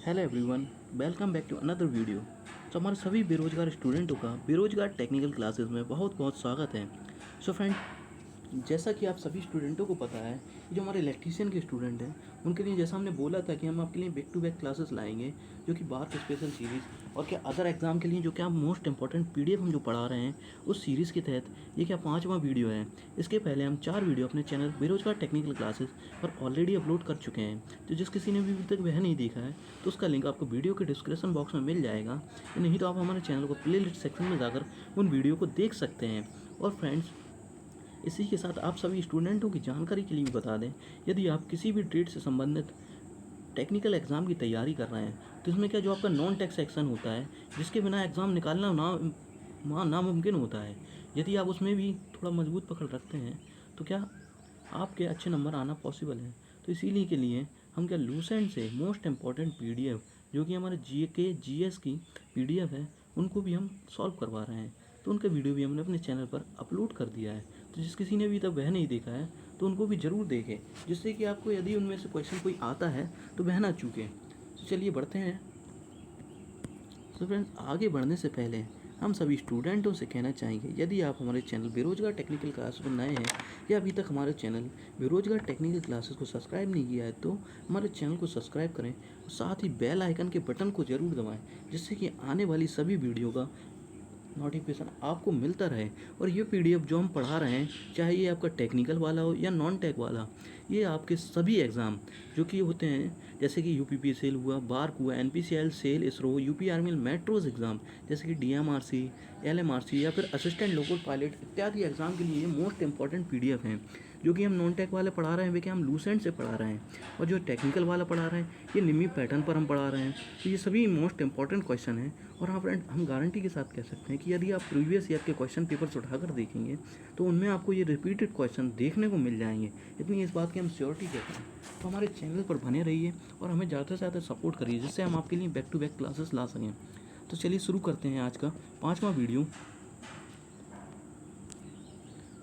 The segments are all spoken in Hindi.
Hello everyone, welcome back to another video. तो हमारे सभी बेरोजगार स्टूडेंटों का बेरोजगार टेक्निकल क्लासेस में बहुत बहुत स्वागत है। सो फ्रेंड, जैसा कि आप सभी स्टूडेंटों को पता है, जो हमारे इलेक्ट्रीशियन के स्टूडेंट हैं उनके लिए जैसा हमने बोला था कि हम आपके लिए बैक टू बैक क्लासेस लाएंगे, जो कि बार स्पेशल सीरीज़ और क्या अदर एग्ज़ाम के लिए जो क्या मोस्ट इंपॉर्टेंट पीडीएफ हम जो पढ़ा रहे हैं उस सीरीज़ के तहत ये क्या 5वां वीडियो है। इसके पहले हम 4 वीडियो अपने चैनल बेरोजगार टेक्निकल क्लासेस पर ऑलरेडी अपलोड कर चुके हैं। तो जिस किसी ने भी अभी तक वह नहीं देखा है तो उसका लिंक आपको वीडियो के डिस्क्रिप्शन बॉक्स में मिल जाएगा, नहीं तो आप हमारे चैनल को प्ले लिस्ट सेक्शन में जाकर उन वीडियो को देख सकते हैं। और फ्रेंड्स, इसी के साथ आप सभी स्टूडेंटों की जानकारी के लिए भी बता दें, यदि आप किसी भी ट्रेड से संबंधित टेक्निकल एग्ज़ाम की तैयारी कर रहे हैं तो इसमें क्या जो आपका नॉन टेक सेक्शन होता है, जिसके बिना एग्ज़ाम निकालना नामुमकिन होता है, यदि आप उसमें भी थोड़ा मजबूत पकड़ रखते हैं तो क्या आपके अच्छे नंबर आना पॉसिबल है। तो इसीलिए के लिए हम क्या लूसेंट से मोस्ट इम्पॉर्टेंट पीडीएफ जो कि हमारे जीएस की पीडीएफ है उनको भी हम सॉल्व करवा रहे हैं। तो उनका वीडियो भी हमने अपने चैनल पर अपलोड कर दिया है। तो जिस किसी ने भी तक वह नहीं देखा है तो उनको भी ज़रूर देखें, जिससे कि आपको यदि उनमें से क्वेश्चन कोई आता है तो वह ना चूकें। तो चलिए बढ़ते हैं। तो फ्रेंड्स, आगे बढ़ने से पहले हम सभी स्टूडेंटों से कहना चाहेंगे, यदि आप हमारे चैनल बेरोजगार टेक्निकल क्लासेस पर नए हैं या अभी तक हमारे चैनल बेरोजगार टेक्निकल क्लासेस को सब्सक्राइब नहीं किया है तो हमारे चैनल को सब्सक्राइब करें और साथ ही बेल आइकन के बटन को ज़रूर दबाएं, जिससे कि आने वाली सभी वीडियो का नोटिफिकेशन आपको मिलता रहे। और ये पीडीएफ जो हम पढ़ा रहे हैं, चाहे ये आपका टेक्निकल वाला हो या नॉन टेक वाला, ये आपके सभी एग्ज़ाम जो कि होते हैं, जैसे कि यूपीपी सेल हुआ, बार्क हुआ, NPCL SAIL, ISRO, UP army metros exam, जैसे कि डीएमआरसी, एलएमआरसी या फिर असिस्टेंट लोको पायलट इत्यादि एग्ज़ाम के लिए ये मोस्ट इंपॉर्टेंट पीडीएफ हैं। जो कि हम नॉन टेक वाले पढ़ा रहे हैं वे क्या हम लूसेंट से पढ़ा रहे हैं, और जो टेक्निकल वाला पढ़ा रहे हैं ये निमी पैटर्न पर हम पढ़ा रहे हैं। तो ये सभी मोस्ट इंपॉर्टेंट क्वेश्चन हैं। और हाँ फ्रेंड, हम गारंटी के साथ कह सकते हैं कि यदि आप प्रीवियस ईयर के क्वेश्चन पेपर्स उठाकर देखेंगे तो उनमें आपको ये रिपीटेड क्वेश्चन देखने को मिल जाएंगे। इतनी इस बात की हम श्योरिटी देते हैं। तो हमारे चैनल पर बने रहिए और हमें ज़्यादा से ज़्यादा सपोर्ट करिए, जिससे हम आपके लिए बैक टू बैक क्लासेस ला सकें। तो चलिए शुरू करते हैं आज का 5वां वीडियो।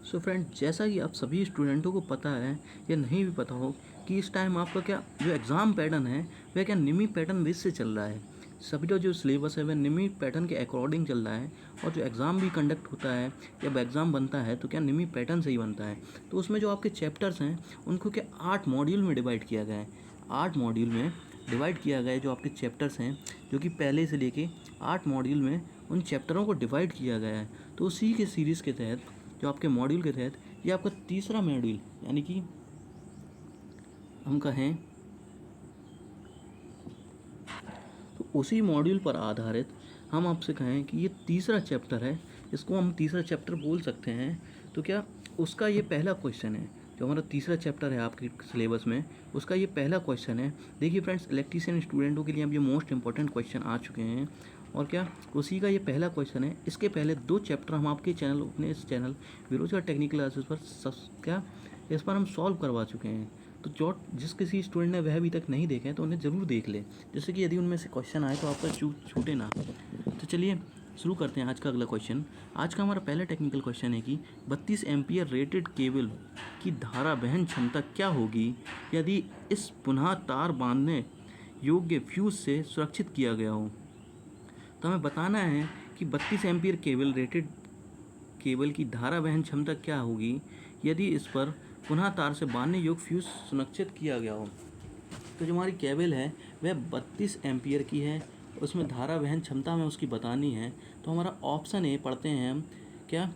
सो फ्रेंड, जैसा कि आप सभी स्टूडेंटों को पता है या नहीं भी पता हो कि इस टाइम आपका क्या जो एग्ज़ाम पैटर्न है वह क्या निमी पैटर्न बेस से चल रहा है। सभी जो सिलेबस है वह निमी पैटर्न के अकॉर्डिंग चल रहा है, और जो एग्ज़ाम भी कंडक्ट होता है या एग्ज़ाम बनता है तो क्या निमी पैटर्न से ही बनता है। तो उसमें जो आपके चैप्टर्स हैं उनको क्या 8 मॉड्यूल में डिवाइड किया गया है। 8 मॉड्यूल में डिवाइड किया गया है जो आपके चैप्टर्स हैं, जो कि पहले से लेके 8 मॉड्यूल में उन चैप्टरों को डिवाइड किया गया है। तो उसी के सीरीज़ के तहत, जो आपके मॉड्यूल के तहत, ये आपका तीसरा मॉड्यूल, यानी कि हम कहें तो उसी मॉड्यूल पर आधारित हम आपसे कहें कि ये तीसरा चैप्टर है, इसको हम तीसरा चैप्टर बोल सकते हैं। तो क्या उसका ये पहला क्वेश्चन है, जो हमारा तीसरा चैप्टर है आपके सिलेबस में, उसका ये पहला क्वेश्चन है। देखिए फ्रेंड्स, इलेक्ट्रीशियन स्टूडेंटों के लिए अब ये मोस्ट इंपॉर्टेंट क्वेश्चन आ चुके हैं, और क्या उसी का ये पहला क्वेश्चन है। इसके पहले 2 चैप्टर हम आपके चैनल, अपने इस चैनल बेरोजगार टेक्निकल क्लासेस पर क्या इस पर हम सॉल्व करवा चुके हैं। तो जो जिस किसी स्टूडेंट ने वह अभी तक नहीं देखे हैं तो उन्हें ज़रूर देख ले, जैसे कि यदि उनमें से क्वेश्चन आए तो आपका छूटे ना। तो चलिए शुरू करते हैं आज का अगला क्वेश्चन। आज का हमारा पहला टेक्निकल क्वेश्चन है कि 32 एम्पियर रेटेड केबल की धारा वहन क्षमता क्या होगी यदि इस पुनः तार बांधने योग्य फ्यूज से सुरक्षित किया गया हो। तो हमें बताना है कि 32 एम्पियर रेटेड केबल की धारा वहन क्षमता क्या होगी यदि इस पर पुनः तार से बांधने योग्य फ्यूज सुनिश्चित किया गया हो। तो जो हमारी केबल है वह 32 एम्पियर की है, उसमें धारा वहन क्षमता हमें उसकी बतानी है। तो हमारा ऑप्शन ए पढ़ते हैं हम, क्या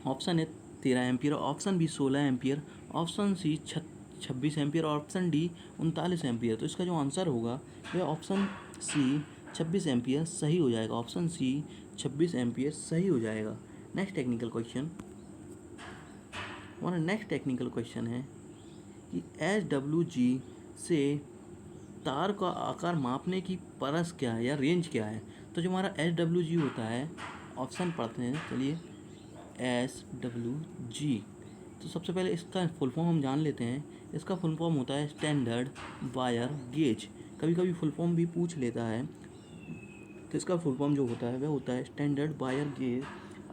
option A 13 ampere, option B 16 ampere, option C 26 ampere, option D 39 ampere. तो इसका जो आंसर होगा वह ऑप्शन सी 26 एम्पियर सही हो जाएगा। ऑप्शन सी 26 एम्पियर सही हो जाएगा। नेक्स्ट टेक्निकल क्वेश्चन, हमारा नेक्स्ट टेक्निकल क्वेश्चन है कि SWG से तार का आकार मापने की परस क्या है या रेंज क्या है। तो जो हमारा SWG होता है, ऑप्शन पढ़ते हैं चलिए। SWG, तो सबसे पहले इसका फुल फॉर्म हम जान लेते हैं। इसका फुल फॉर्म होता है स्टैंडर्ड वायर गेज। कभी कभी फुल फॉर्म भी पूछ लेता है, तो इसका फुल फॉर्म जो होता है वह होता है स्टैंडर्ड वायर गेज।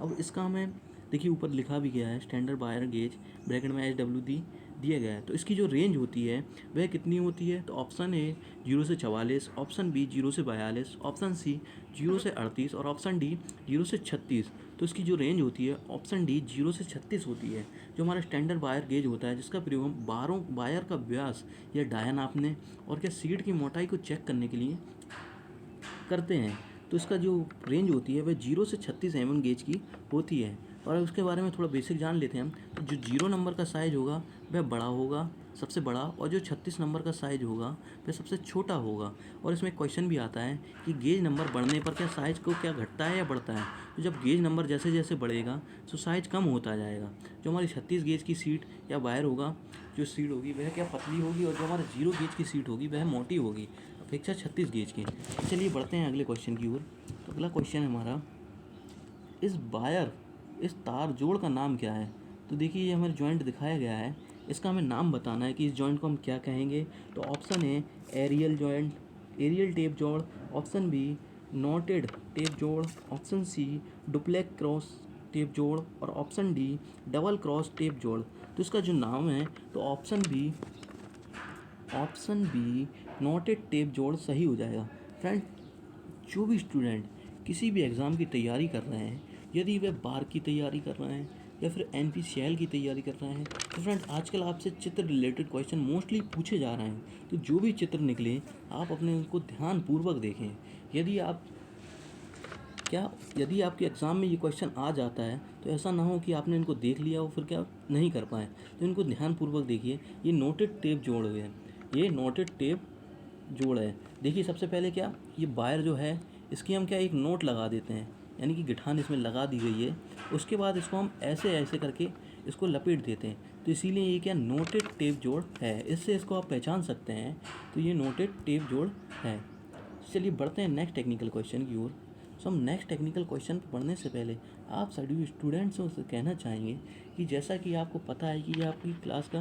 अब इसका हमें देखिए ऊपर लिखा भी गया है स्टैंडर्ड वायर गेज, ब्रैकेट में SWG दिया गया है। तो इसकी जो रेंज होती है वह कितनी होती है? तो ऑप्शन ए 0 से 44, ऑप्शन बी 0 से 42, ऑप्शन सी 0 से 38 और ऑप्शन डी 0 से 36। तो इसकी जो रेंज होती है ऑप्शन डी 0 से 36 होती है। जो हमारा स्टैंडर्ड वायर गेज होता है जिसका प्रयोग हम बारों वायर का व्यास या डाया नापने और क्या सीट की मोटाई को चेक करने के लिए करते हैं। तो इसका जो रेंज होती है वह 0 से 36 mm गेज की होती है। और उसके बारे में थोड़ा बेसिक जान लेते हैं हम। तो जो 0 नंबर का साइज़ होगा वह बड़ा होगा, सबसे बड़ा, और जो 36 नंबर का साइज़ होगा वह सबसे छोटा होगा। और इसमें क्वेश्चन भी आता है कि गेज नंबर बढ़ने पर क्या साइज़ को क्या घटता है या बढ़ता है? तो जब गेज नंबर जैसे जैसे बढ़ेगा तो साइज़ कम होता जाएगा। जो हमारी 36 गेज की सीट या वायर होगा, जो सीट होगी वह क्या पतली होगी, और जो हमारा 0 गेज की सीट होगी वह मोटी होगी अपेक्षा 36 गेज की। चलिए बढ़ते हैं अगले क्वेश्चन की ओर। तो अगला क्वेश्चन है हमारा, इस तार जोड़ का नाम क्या है? तो देखिए ये हमारे जॉइंट दिखाया गया है, इसका हमें नाम बताना है कि इस जॉइंट को हम क्या कहेंगे। तो option A aerial joint, aerial tape जोड़, ऑप्शन बी नॉटेड टेप जोड़, option C duplex cross tape जोड़ और option D double cross tape जोड़। तो इसका जो नाम है तो ऑप्शन बी नॉटेड टेप जोड़ सही हो जाएगा। फ्रेंड, जो भी स्टूडेंट किसी भी एग्ज़ाम की तैयारी कर रहे हैं, यदि वह बार की तैयारी कर रहे हैं या फिर NPCL की तैयारी कर रहे हैं, तो फ्रेंड आजकल आपसे चित्र रिलेटेड क्वेश्चन मोस्टली पूछे जा रहे हैं। तो जो भी चित्र निकले आप अपने उनको ध्यानपूर्वक देखें। यदि आपके एग्ज़ाम में ये क्वेश्चन आ जाता है तो ऐसा ना हो कि आपने इनको देख लिया और फिर क्या नहीं कर पाए। तो इनको ध्यानपूर्वक देखिए। ये नोटेड टेप जोड़ है, ये नोटेड टेप जोड़ है। देखिए सबसे पहले क्या, ये वायर जो है इसकी हम क्या एक नोट लगा देते हैं, यानी कि गिठान इसमें लगा दी गई है। उसके बाद इसको हम ऐसे ऐसे करके इसको लपेट देते हैं। तो इसीलिए ये क्या नोटेड टेप जोड़ है, इससे इसको आप पहचान सकते हैं। तो ये नोटेड टेप जोड़ है। चलिए बढ़ते हैं नेक्स्ट टेक्निकल क्वेश्चन की ओर। सो हम नेक्स्ट टेक्निकल क्वेश्चन पर बढ़ने से पहले आप सभी स्टूडेंट्स से कहना चाहेंगे कि जैसा कि आपको पता है कि ये आपकी क्लास का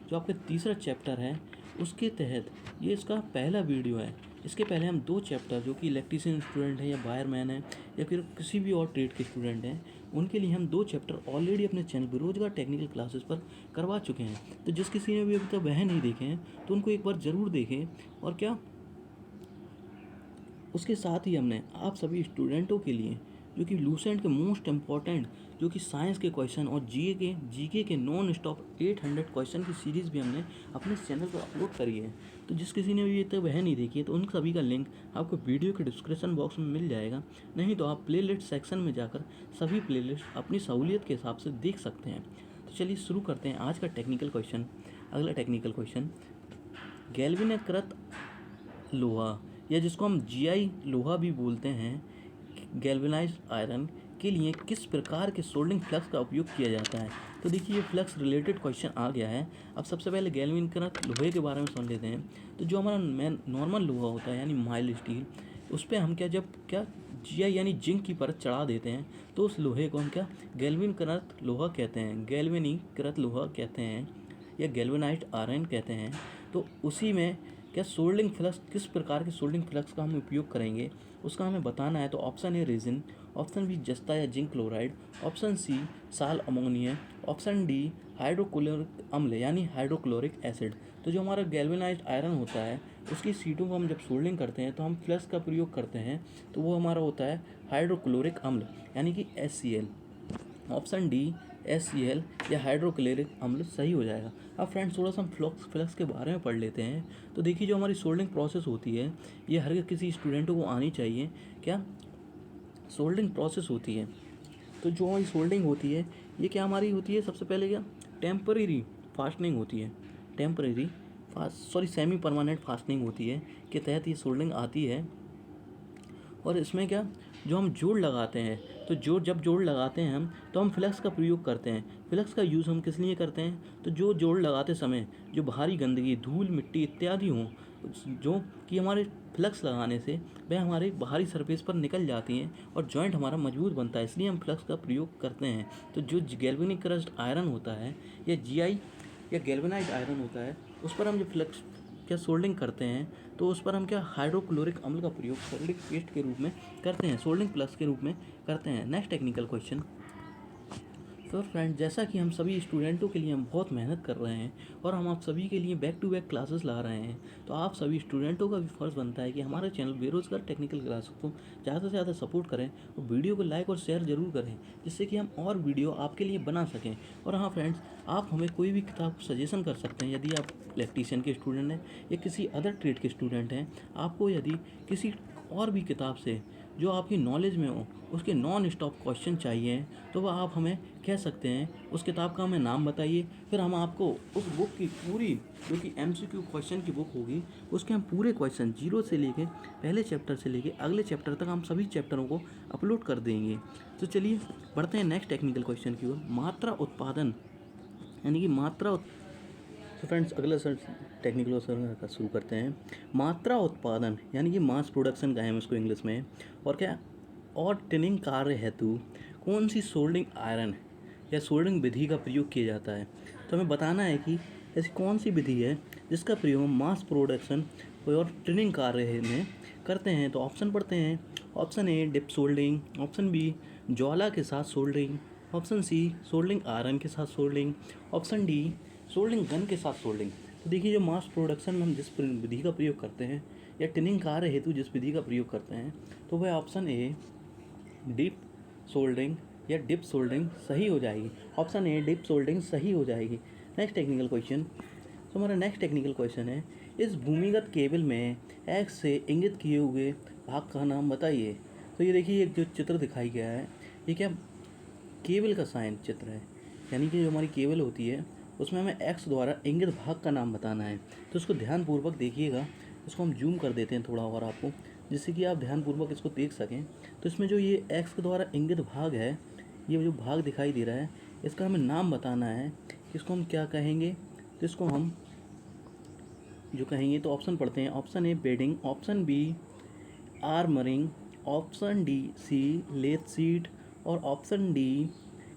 जो आपका तीसरा चैप्टर है उसके तहत ये इसका पहला वीडियो है। इसके पहले हम 2 चैप्टर जो कि इलेक्ट्रीशियन स्टूडेंट हैं या वायरमैन हैं या फिर किसी भी और ट्रेड के स्टूडेंट हैं, उनके लिए हम 2 चैप्टर ऑलरेडी अपने चैनल बेरोजगार टेक्निकल क्लासेस पर करवा चुके हैं। तो जिस किसी ने भी अभी तक वह नहीं देखे हैं तो उनको एक बार ज़रूर देखें। और क्या उसके साथ ही हमने आप सभी स्टूडेंटों के लिए जो कि लूसेंट के मोस्ट इम्पॉर्टेंट जो कि साइंस के क्वेश्चन और जीके के नॉन स्टॉप 800 क्वेश्चन की सीरीज़ भी हमने अपने चैनल पर अपलोड करी है। तो जिस किसी ने भी ये तक वह नहीं देखी है तो उन सभी का लिंक आपको वीडियो के डिस्क्रिप्शन बॉक्स में मिल जाएगा, नहीं तो आप प्लेलिस्ट सेक्शन में जाकर सभी प्लेलिस्ट अपनी सहूलियत के हिसाब से देख सकते हैं। तो चलिए शुरू करते हैं आज का टेक्निकल क्वेश्चन। अगला टेक्निकल क्वेश्चन, गैल्वेनिकृत लोहा या जिसको हम GI लोहा भी बोलते हैं, गैल्वेनाइज्ड आयरन के लिए किस प्रकार के सोल्डिंग फ्लक्स का उपयोग किया जाता है? तो देखिए ये फ्लक्स रिलेटेड क्वेश्चन आ गया है। अब सबसे पहले गैल्वेनिकृत लोहे के बारे में समझ लेते हैं। तो जो हमारा नॉर्मल लोहा होता है यानी माइल्ड स्टील, उस पर हम क्या GI यानी जिंक की परत चढ़ा देते हैं तो उस लोहे को हम क्या गैल्वेनिकृत लोहा कहते हैं, गैल्वेनिकृत लोहा कहते हैं या गैल्वेनाइज्ड आयरन कहते हैं। तो उसी में क्या सोल्डिंग फ्लक्स, किस प्रकार के सोल्डिंग फ्लक्स का हम उपयोग करेंगे उसका हमें बताना है। तो option A resin, option B जस्ता या जिंक क्लोराइड, ऑप्शन सी साल अमोनिया, ऑप्शन डी हाइड्रोक्लोरिक अम्ल यानी हाइड्रोक्लोरिक एसिड। तो जो हमारा गैल्वेनाइज्ड आयरन होता है उसकी सीटों को हम जब सोल्डिंग करते हैं तो हम फ्लक्स का प्रयोग करते हैं, तो वो हमारा होता है हाइड्रोक्लोरिक अम्ल यानी कि HCl। ऑप्शन डी HCl या हाइड्रोक्लोरिक अम्ल सही हो जाएगा। अब फ्रेंड्स थोड़ा सा हम फ्लक्स के बारे में पढ़ लेते हैं। तो देखिए जो हमारी सोल्डिंग प्रोसेस होती है ये हर किसी स्टूडेंटों को आनी चाहिए। क्या सोल्डिंग प्रोसेस होती है, तो जो हमारी सोल्डिंग होती है ये क्या हमारी होती है, सबसे पहले क्या टेम्परेरी फास्टनिंग होती है, सेमी परमानेंट फास्टनिंग होती है के तहत ये सोल्डिंग आती है। और इसमें क्या जो हम जोड़ लगाते हैं, तो जब जोड़ लगाते हैं हम तो हम फ्लक्स का प्रयोग करते हैं। फ्लक्स का यूज़ हम किस लिए करते हैं, तो जो जोड़ लगाते समय जो भारी गंदगी, धूल, मिट्टी इत्यादि हों जो कि हमारे फ्लक्स लगाने से वह हमारे बाहरी सरफेस पर निकल जाती हैं और जॉइंट हमारा मजबूत बनता है, इसलिए हम फ्लक्स का प्रयोग करते हैं। तो जो गैल्वेनिकृत आयरन होता है या GI या गैल्वेनाइज्ड आयरन होता है उस पर हम जो फ्लक्स क्या सोल्डिंग करते हैं तो उस पर हम क्या हाइड्रोक्लोरिक अम्ल का प्रयोग सोल्डिंग पेस्ट के रूप में करते हैं, सोल्डिंग प्लस के रूप में करते हैं। नेक्स्ट टेक्निकल क्वेश्चन, तो फ्रेंड, जैसा कि हम सभी स्टूडेंटों के लिए हम बहुत मेहनत कर रहे हैं और हम आप सभी के लिए बैक टू बैक क्लासेस ला रहे हैं, तो आप सभी स्टूडेंटों का भी फ़र्ज़ बनता है कि हमारे चैनल बेरोज़गार टेक्निकल क्लास को ज़्यादा से ज़्यादा सपोर्ट करें और वीडियो को लाइक और शेयर ज़रूर करें, जिससे कि हम और वीडियो आपके लिए बना सकें। और हाँ फ्रेंड्स, आप हमें कोई भी किताब सजेशन कर सकते हैं यदि आप इलेक्ट्रीशियन के स्टूडेंट हैं या किसी अदर ट्रेड के स्टूडेंट हैं। आपको यदि किसी और भी किताब से जो आपकी नॉलेज में हो उसके नॉन स्टॉप क्वेश्चन चाहिए, तो वह आप हमें कह सकते हैं। उस किताब का हमें नाम बताइए, फिर हम आपको उस बुक की पूरी, जो कि MCQ क्वेश्चन की बुक होगी, उसके हम पूरे क्वेश्चन जीरो से लेके पहले चैप्टर से लेके अगले चैप्टर तक हम सभी चैप्टरों को अपलोड कर देंगे। तो चलिए बढ़ते हैं नेक्स्ट टेक्निकल क्वेश्चन की ओर। मात्रा उत्पादन यानी कि तो फ्रेंड्स, अगला सर टेक्निकल सर का शुरू करते हैं। मात्रा उत्पादन यानी कि मास प्रोडक्शन का है इसको इंग्लिश में। और क्या, और टिनिंग कार्य हेतु कौन सी सोल्डिंग आयरन या सोल्डिंग विधि का प्रयोग किया जाता है। तो हमें बताना है कि ऐसी कौन सी विधि है जिसका प्रयोग मास प्रोडक्शन और टिनिंग कार्य में करते हैं। तो ऑप्शन पढ़ते हैं। Option A dip soldering, option B ज्वाला के साथ soldering, option C soldering iron के साथ soldering, option D soldering gun के साथ सोल्डिंग। तो देखिए, जो मास प्रोडक्शन में हम जिस विधि का प्रयोग करते हैं या टिनिंग कार्य हेतु जिस विधि का प्रयोग करते हैं, तो वह ऑप्शन ए डिप सोल्डिंग या डिप सोल्डिंग सही हो जाएगी। ऑप्शन ए डिप सोल्डिंग सही हो जाएगी। Next technical question. तो हमारा नेक्स्ट टेक्निकल क्वेश्चन है, इस भूमिगत केबल में एक्स से इंगित किए हुए भाग का नाम बताइए। तो ये देखिए, एक जो चित्र दिखाई गया है, ये क्या केबल का साइन चित्र है। यानी कि जो हमारी केबल होती है उसमें हमें एक्स द्वारा इंगित भाग का नाम बताना है। तो इसको ध्यानपूर्वक देखिएगा। इसको हम जूम कर देते हैं थोड़ा और आपको, जिससे कि आप ध्यानपूर्वक इसको देख सकें। तो इसमें जो ये एक्स के द्वारा इंगित भाग है, ये जो भाग दिखाई दे रहा है, इसका हमें नाम बताना है। इसको हम क्या कहेंगे, तो इसको हम जो कहेंगे, तो ऑप्शन पढ़ते हैं। Option A bedding, option B armouring, option D C लेथ सीट और ऑप्शन डी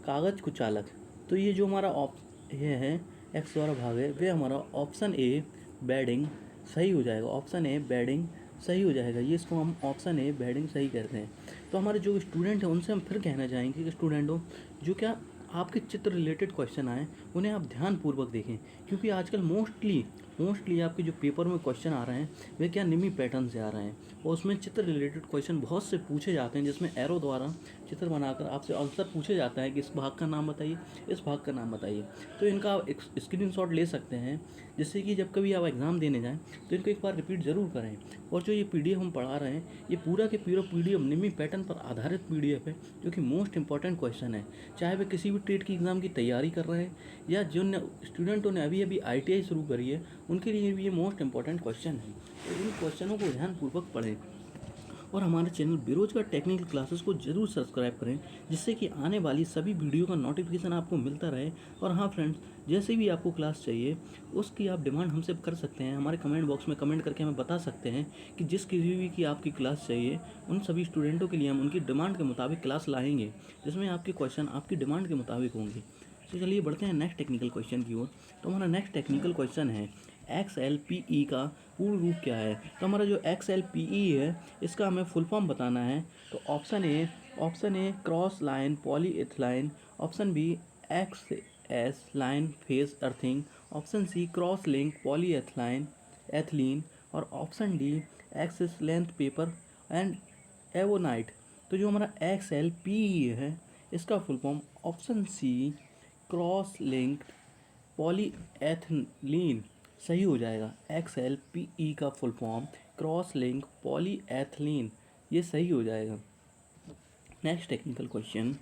कागज कुचालक। तो ये जो हमारा ये है एक्स द्वारा भाग है, वे हमारा ऑप्शन ए बेडिंग सही हो जाएगा। ऑप्शन ए बेडिंग सही हो जाएगा। ये इसको हम ऑप्शन ए बेडिंग सही कहते हैं। तो हमारे जो स्टूडेंट हैं उनसे हम फिर कहना चाहेंगे कि स्टूडेंटों, जो क्या आपके चित्र रिलेटेड क्वेश्चन आए उन्हें आप ध्यानपूर्वक देखें, क्योंकि आजकल मोस्टली आपके जो पेपर में क्वेश्चन आ रहे हैं वे क्या निमी पैटर्न से आ रहे हैं, और उसमें चित्र रिलेटेड क्वेश्चन बहुत से पूछे जाते हैं, जिसमें एरो द्वारा चित्र बनाकर आपसे आंसर पूछे जाता है कि इस भाग का नाम बताइए, इस भाग का नाम बताइए। तो इनका आप एक स्क्रीनशॉट ले सकते हैं, जिससे कि जब कभी आप एग्ज़ाम देने जाएं तो इनको एक बार रिपीट ज़रूर करें। और जो ये PDF हम पढ़ा रहे हैं, ये पूरा के पूरा PDF निमी पैटर्न पर आधारित PDF है, जो कि मोस्ट इंपॉर्टेंट क्वेश्चन है। चाहे वे किसी भी ट्रेड की एग्ज़ाम की तैयारी कर रहे हैं या जिन स्टूडेंटों ने अभी अभी ITI शुरू करी है, उनके लिए भी ये मोस्ट इंपॉर्टेंट क्वेश्चन है। तो इन क्वेश्चनों को ध्यानपूर्वक पढ़ें और हमारे चैनल बेरोजगार टेक्निकल क्लासेस को जरूर सब्सक्राइब करें, जिससे कि आने वाली सभी वीडियो का नोटिफिकेशन आपको मिलता रहे। और हाँ फ्रेंड्स, जैसे भी आपको क्लास चाहिए उसकी आप डिमांड हमसे कर सकते हैं। हमारे कमेंट बॉक्स में कमेंट करके हमें बता सकते हैं कि जिस किसी भी की आपकी क्लास चाहिए, उन सभी स्टूडेंटों के लिए हम उनकी डिमांड के मुताबिक क्लास लाएंगे, जिसमें आपके क्वेश्चन आपकी डिमांड के मुताबिक होंगे। तो चलिए बढ़ते हैं नेक्स्ट टेक्निकल क्वेश्चन की ओर। तो हमारा नेक्स्ट टेक्निकल क्वेश्चन है, XLPE का पूर्ण रूप क्या है। तो हमारा जो XLPE है, इसका हमें फुल फॉर्म बताना है। तो option A cross line polyethylene, option B XS line phase earthing, option C cross link ethylene और option D axis length paper and ebonite. तो जो हमारा XLPE है, इसका full form option C cross link polyethylene सही हो जाएगा। XLPE का full form cross link polyethylene, ये सही हो जाएगा। Next technical question.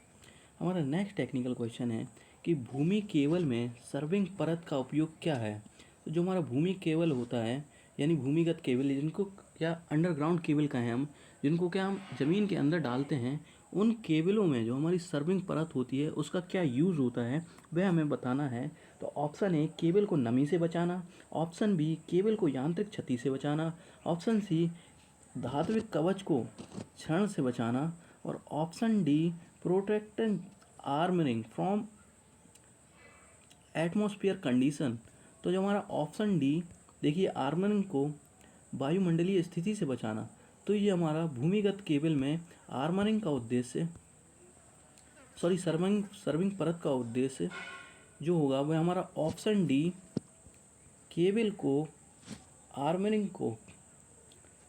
हमारा नेक्स्ट टेक्निकल क्वेश्चन है कि भूमि केबल में सर्विंग परत का उपयोग क्या है। तो जो हमारा भूमि केबल होता है, यानी भूमिगत केबल, जिनको क्या अंडरग्राउंड केबल कहें हम, जिनको क्या हम ज़मीन के अंदर डालते हैं, उन केबलों में जो हमारी सर्विंग परत होती है उसका क्या यूज़ होता है, वह हमें बताना है। तो ऑप्शन ए केबल को नमी से बचाना, ऑप्शन बी केबल को यांत्रिक क्षति से बचाना, ऑप्शन सी धात्विक कवच को क्षरण से बचाना और option D protecting armouring from atmosphere condition. तो जो हमारा ऑप्शन डी, देखिए आर्मरिंग को वायुमंडलीय स्थिति से बचाना, तो ये हमारा भूमिगत केबल में आर्मरिंग का उद्देश्य सर्विंग परत का उद्देश्य जो होगा वह हमारा ऑप्शन डी, केबल को आर्मरिंग को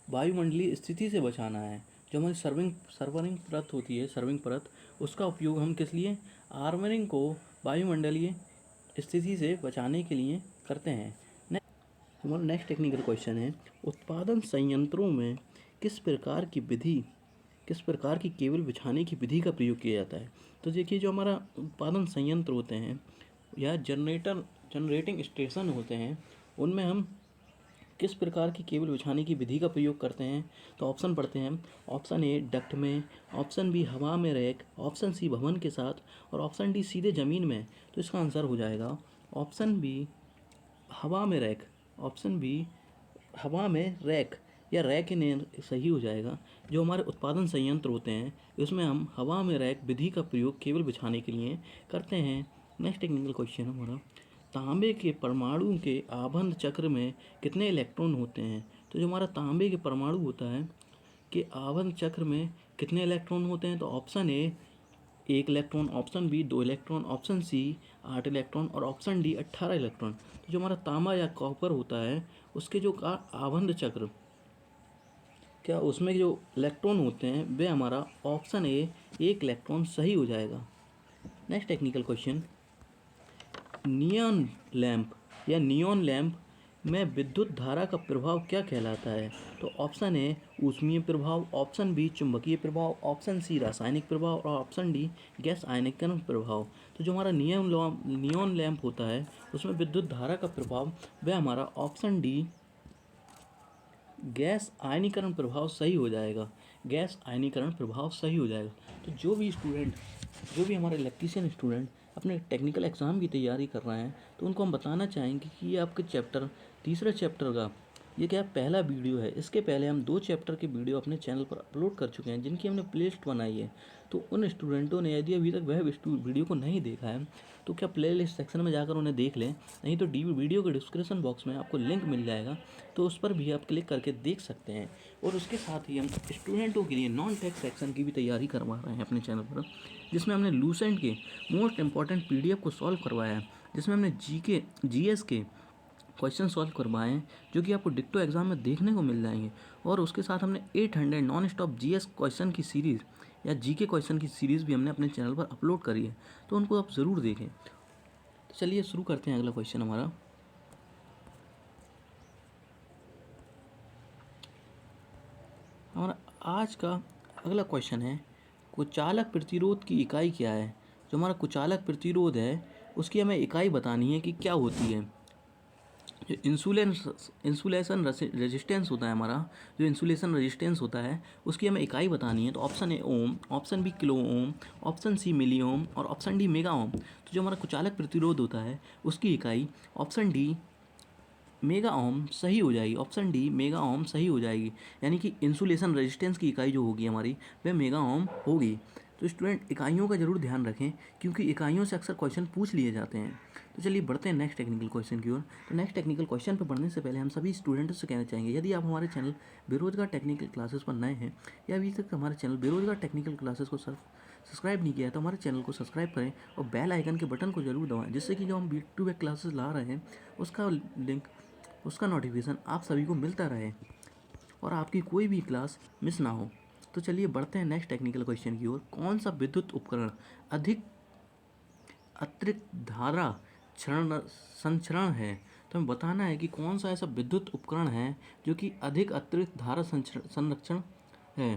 वायुमंडलीय स्थिति से बचाना है। जो हमारी सर्वरिंग परत होती है, सर्विंग परत, उसका उपयोग हम किस लिए, आर्मरिंग को वायुमंडलीय स्थिति से बचाने के लिए करते हैं। हमारा नेक्स्ट टेक्निकल क्वेश्चन है, उत्पादन संयंत्रों में किस प्रकार की केबल बिछाने की विधि का प्रयोग किया जाता है। तो देखिए, जो हमारा उत्पादन संयंत्र होते हैं या जनरेटिंग स्टेशन होते हैं, उनमें हम किस प्रकार की केबल बिछाने की विधि का प्रयोग करते हैं। तो ऑप्शन पढ़ते हैं। ऑप्शन ए डक्ट में, ऑप्शन बी हवा में रैक, ऑप्शन सी भवन के साथ, और ऑप्शन डी सीधे ज़मीन में। तो इसका आंसर हो जाएगा ऑप्शन बी, हवा में रैक। ऑप्शन बी, हवा में रैक या रैक ने सही हो जाएगा। जो हमारे उत्पादन संयंत्र होते हैं, उसमें हम हवा में रैक विधि का प्रयोग केबल बिछाने के लिए करते हैं। नेक्स्ट टेक्निकल क्वेश्चन हमारा, तांबे के परमाणु के आबंध चक्र में कितने इलेक्ट्रॉन होते हैं। तो जो हमारा तांबे के परमाणु होता है कि आबंध चक्र में कितने इलेक्ट्रॉन होते हैं। तो option A 1 electron, option B 2 electron, option C 8 electron और ऑप्शन डी 18 इलेक्ट्रॉन। तो जो हमारा तांबा या कॉपर होता है, उसके जो का आबंध चक्र, क्या उसमें जो इलेक्ट्रॉन होते हैं वे हमारा ऑप्शन ए 1 इलेक्ट्रॉन सही हो जाएगा। Next technical question, neon lamp में विद्युत धारा का प्रभाव क्या कहलाता है। तो ऑप्शन ए ऊष्मीय प्रभाव, ऑप्शन बी चुंबकीय प्रभाव, ऑप्शन सी रासायनिक प्रभाव और ऑप्शन डी गैस आयनीकरण प्रभाव। तो जो हमारा नियॉन लैंप होता है, उसमें विद्युत धारा का प्रभाव वह हमारा ऑप्शन डी गैस आयनीकरण प्रभाव सही हो जाएगा। गैस आयनीकरण प्रभाव सही हो जाएगा। तो जो भी हमारे इलेक्ट्रीशियन स्टूडेंट अपने टेक्निकल एग्ज़ाम की तैयारी कर रहे हैं, तो उनको हम बताना चाहेंगे कि ये आपके तीसरे चैप्टर का ये क्या पहला वीडियो है। इसके पहले हम 2 चैप्टर के वीडियो अपने चैनल पर अपलोड कर चुके हैं, जिनकी हमने प्लेलिस्ट बनाई है। तो उन स्टूडेंटों ने यदि अभी तक वह वीडियो को नहीं देखा है, तो क्या प्लेलिस्ट सेक्शन में जाकर उन्हें देख लें, नहीं तो वीडियो के डिस्क्रिप्शन बॉक्स में आपको लिंक मिल जाएगा, तो उस पर भी आप क्लिक करके देख सकते हैं। और उसके साथ ही हम स्टूडेंटों के लिए नॉन टेक सेक्शन की भी तैयारी करवा रहे हैं अपने चैनल पर, जिसमें हमने लूसेंट के मोस्ट इंपॉर्टेंट PDF को सॉल्व करवाया है, जिसमें हमने GS के क्वेश्चन सॉल्व करवाए हैं, जो कि आपको डिक्टो एग्जाम में देखने को मिल जाएंगे। और उसके साथ हमने 800 नॉन स्टॉप GS क्वेश्चन की सीरीज़ या GK क्वेश्चन की सीरीज़ भी हमने अपने चैनल पर अपलोड करी है, तो उनको आप ज़रूर देखें। तो चलिए शुरू करते हैं अगला क्वेश्चन हमारा। आज का अगला क्वेश्चन है, कुचालक प्रतिरोध की इकाई क्या है। जो हमारा कुचालक प्रतिरोध है, उसकी हमें इकाई बतानी है कि क्या होती है। जो इंसुलेशन रेजिस्टेंस होता है हमारा, जो इंसुलेशन रेजिस्टेंस होता है, उसकी हमें इकाई बतानी है। तो option A ohm, option B kilo ohm, option C milli ohm और ऑप्शन डी मेगा ओम। तो जो हमारा कुचालक प्रतिरोध होता है, उसकी इकाई ऑप्शन डी मेगा ओम सही हो जाएगी। ऑप्शन डी मेगा ओम सही हो जाएगी, यानी कि इंसुलेशन रेजिस्टेंस की इकाई जो होगी हमारी, वह मेगा ओम होगी। तो स्टूडेंट इकाइयों का जरूर ध्यान रखें, क्योंकि इकाइयों से अक्सर क्वेश्चन पूछ लिए जाते हैं। तो चलिए बढ़ते हैं नेक्स्ट टेक्निकल क्वेश्चन की ओर। तो नेक्स्ट टेक्निकल क्वेश्चन पर बढ़ने से पहले हम सभी स्टूडेंट्स से कहना चाहेंगे, यदि आप हमारे चैनल बेरोजगार टेक्निकल क्लासेस पर नए हैं या अभी तक हमारे चैनल बेरोजगार टेक्निकल क्लासेस को सब्सक्राइब नहीं किया है, तो हमारे चैनल को सब्सक्राइब करें और बेल आइकन के बटन को जरूर दबाएं, जिससे कि जो हम बैक टू बैक क्लासेस ला रहे हैं, उसका लिंक, उसका नोटिफिकेशन आप सभी को मिलता रहे और आपकी कोई भी क्लास मिस ना हो। तो चलिए बढ़ते हैं नेक्स्ट टेक्निकल क्वेश्चन की ओर। कौन सा विद्युत उपकरण अधिक अतिरिक्त धारा संचरण है। तो हमें बताना है कि कौन सा ऐसा विद्युत उपकरण है जो कि अधिक अतिरिक्त धारा संरक्षण है।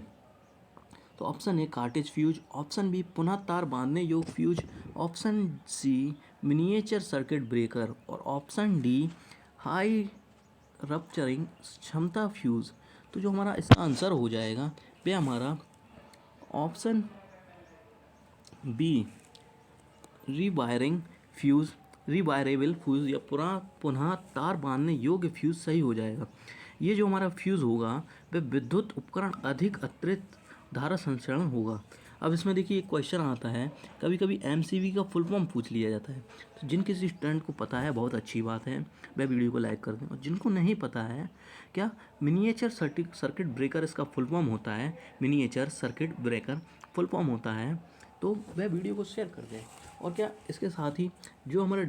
तो option A cartridge fuse, option B पुनः तार बांधने योग्य fuse, option C miniature circuit breaker और ऑप्शन डी हाई रप्चरिंग क्षमता फ्यूज़। तो जो हमारा इसका आंसर हो जाएगा वह हमारा ऑप्शन बी रिवायरेबल फ्यूज़ या पुनः तार बांधने योग्य फ्यूज़ सही हो जाएगा। ये जो हमारा फ्यूज़ होगा वह विद्युत उपकरण अधिक अतिरिक्त धारा संचरण होगा। अब इसमें देखिए एक क्वेश्चन आता है, कभी कभी MCV का फुल फॉर्म पूछ लिया जाता है। तो जिन किसी स्टूडेंट को पता है बहुत अच्छी बात है, वह वीडियो को लाइक कर दें, और जिनको नहीं पता है, क्या मिनिएचर सर्किट ब्रेकर इसका फुल फॉर्म होता है। Miniature circuit breaker full form होता है तो वह वीडियो को शेयर कर दें। और क्या इसके साथ ही जो हमारा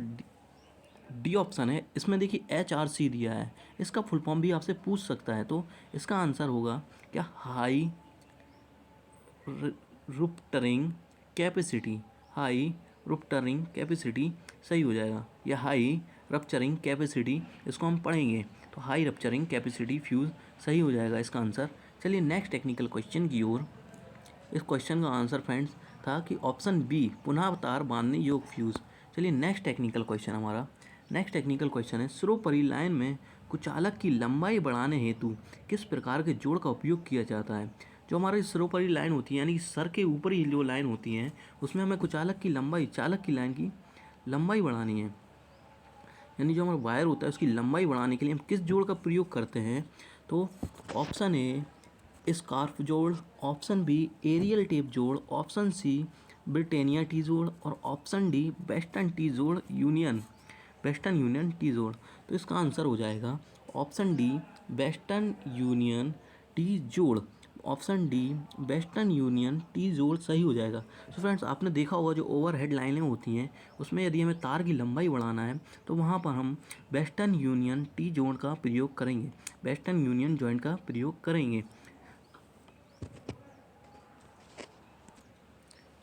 डी ऑप्शन है, इसमें देखिए HRC दिया है, इसका फुल फॉर्म भी आपसे पूछ सकता है। तो इसका आंसर होगा क्या, हाई रुप्टरिंग कैपेसिटी, हाई रुप्टरिंग कैपेसिटी सही हो जाएगा, या हाई रप्चरिंग कैपेसिटी इसको हम पढ़ेंगे। तो हाई रप्चरिंग कैपेसिटी फ्यूज़ सही हो जाएगा इसका आंसर। चलिए नेक्स्ट टेक्निकल क्वेश्चन की ओर। इस क्वेश्चन का आंसर फ्रेंड्स था कि ऑप्शन बी, पुनः तार बांधने योग्य फ्यूज़। चलिए नेक्स्ट टेक्निकल क्वेश्चन हमारा, नेक्स्ट टेक्निकल क्वेश्चन है, सर्वोपरि लाइन में कुचालक की लंबाई बढ़ाने हेतु किस प्रकार के जोड़ का उपयोग किया जाता है। जो हमारी सर्वोपरि लाइन होती है, यानी कि सर के ऊपर ही जो लाइन होती हैं, उसमें हमें कुचालक की लंबाई, चालक की लाइन की लंबाई बढ़ानी है, यानी जो हमारा वायर होता है उसकी लंबाई बढ़ाने के लिए हम किस जोड़ का प्रयोग करते हैं। तो ऑप्शन ए स्कार्फ जोड़, ऑप्शन बी एरियल टेप जोड़, ऑप्शन सी ब्रिटेनिया टी जोड़, और ऑप्शन डी वेस्टर्न टी जोड़ यूनियन, वेस्टर्न यूनियन टी जोड़। तो इसका आंसर हो जाएगा option D western union T जोड़, option D western union T जोड़ सही हो जाएगा। तो फ्रेंड्स आपने देखा होगा जो ओवरहेड लाइनें होती हैं उसमें यदि हमें तार की लंबाई बढ़ाना है तो वहाँ पर हम वेस्टर्न यूनियन टी जोड़ का प्रयोग करेंगे, वेस्टर्न यूनियन जॉइंट का प्रयोग करेंगे।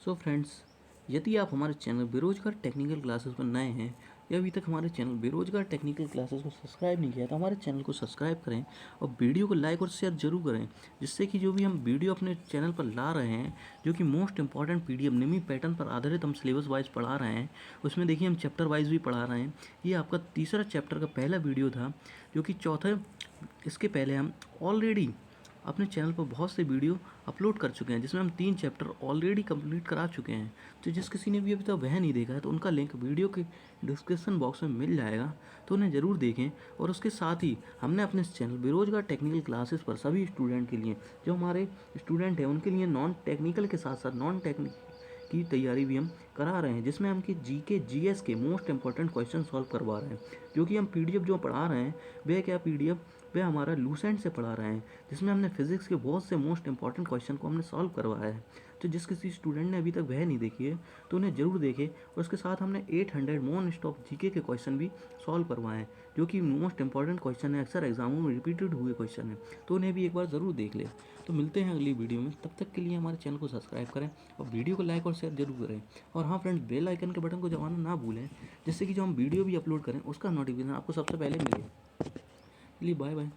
सो फ्रेंड्स, यदि आप हमारे चैनल बेरोजगार टेक्निकल क्लासेस पर नए हैं या अभी तक हमारे चैनल बेरोजगार टेक्निकल क्लासेस को सब्सक्राइब नहीं किया तो हमारे चैनल को सब्सक्राइब करें और वीडियो को लाइक और शेयर जरूर करें, जिससे कि जो भी हम वीडियो अपने चैनल पर ला रहे हैं, जो कि मोस्ट इंपॉर्टेंट PDF निमी पैटर्न पर आधारित हम सिलेबस वाइज पढ़ा रहे हैं, उसमें देखिए हम चैप्टर वाइज भी पढ़ा रहे हैं। ये आपका तीसरा चैप्टर का पहला वीडियो था, जो कि चौथे, इसके पहले हम ऑलरेडी अपने चैनल पर बहुत से वीडियो अपलोड कर चुके हैं, जिसमें हम 3 चैप्टर ऑलरेडी कंप्लीट करा चुके हैं। तो जिस किसी ने भी अभी तक वह नहीं देखा है तो उनका लिंक वीडियो के डिस्क्रिप्शन बॉक्स में मिल जाएगा, तो उन्हें ज़रूर देखें। और उसके साथ ही हमने अपने चैनल बेरोजगार टेक्निकल क्लासेस पर सभी स्टूडेंट के लिए, जो हमारे स्टूडेंट हैं उनके लिए नॉन टेक्निकल के साथ साथ नॉन टेक्निकल की तैयारी भी हम करा रहे हैं, जिसमें हम GK GS के मोस्ट इंपॉर्टेंट क्वेश्चन सॉल्व करवा रहे हैं। जो कि हम PDF जो पढ़ा रहे हैं वह क्या PDF, वह हमारा लूसेंट से पढ़ा रहे हैं, जिसमें हमने फिजिक्स के बहुत से मोस्ट इंपॉर्टेंट क्वेश्चन को हमने सॉल्व करवाया है। तो जिस किसी स्टूडेंट ने अभी तक वह नहीं देखी है तो उन्हें ज़रूर देखे। और उसके साथ हमने 800 नॉन स्टॉप GK के क्वेश्चन भी सॉल्व करवाए हैं, जो कि मोस्ट इंपॉर्टेंट क्वेश्चन है, अक्सर एग्जामों में रिपीटेड हुए क्वेश्चन है, तो उन्हें भी एक बार ज़रूर देख ले। तो मिलते हैं अगली वीडियो में, तब तक के लिए हमारे चैनल को सब्सक्राइब करें और वीडियो को लाइक और शेयर जरूर करें। और हाँ फ्रेंड्स, बेल आइकन के बटन को दबाना ना भूलें, जिससे कि जो हम वीडियो भी अपलोड करें उसका नोटिफिकेशन आपको सबसे पहले मिले। चलिए बाय बाय।